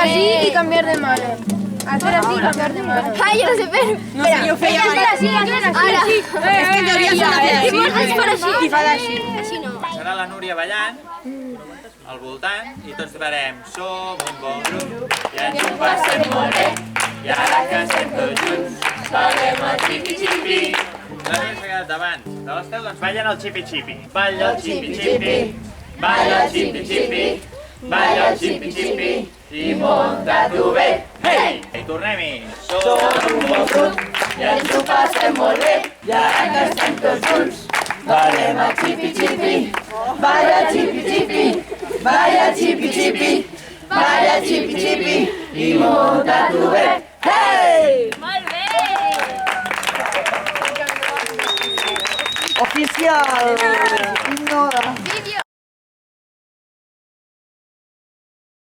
así y cambiar de mano. Hacer así y cambiar de mano. Ay, yo no sé fer. No sé, jo feia Hacer así, hacer así. És que en teoria s'ha de fer així. I fa d'així. Així no. Serà la Núria ballant al voltant i tots farem som un bon grup i ens ho passem molt bé i ara que estem tots junts ballem el xipi-xipi. La Núria s'ha quedat davant de l'Estel, doncs ballen el xipi-xipi. Balla el xipi-xipi, balla el xipi-xipi, balla el xipi-xipi i munta-t'ho bé. Hey! I tornem-hi. Som un bon grup i ens ho passem molt bé i ara que estem tots junts ballem el xipi-xipi, balla el xipi-xipi, balla el xipi-xipi, balla el xipi-xipi i munta-t'ho bé. Hey! Molt bé! Oficial. No.